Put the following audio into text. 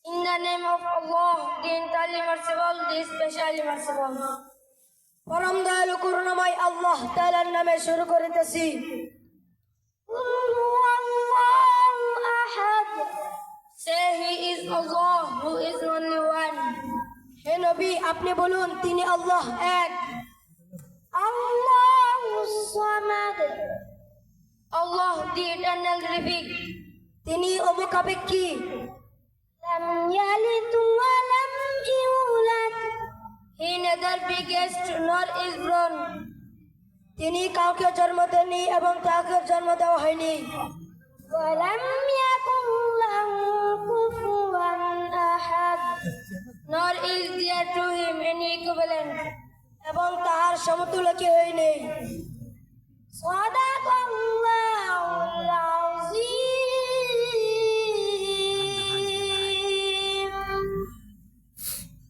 In the name of Allah, the entirely merciful, the especially merciful. পরম দয়ালু করুণাময় আল্লাহ তাআলার নামে শুরু করিতেছি। Say he is Allah, who is only one. হে নবী, আপনি বলুন তিনি আল্লাহ এক। Allahus Samad, Allah the eternal living, তিনি অমুখাপেক্ষী। Lam yalid wa lam yulad, he neither begat nor is born, তিনি কাউকে জন্ম দেননি এবং তাকে জন্ম দেওয়া হয়নি। Wa lam yakun lahu kufuwan ahad, nor is there to him any equivalent, এবং তাহার সমতুল্য কেহই নেই। সাদাকাল্লাহ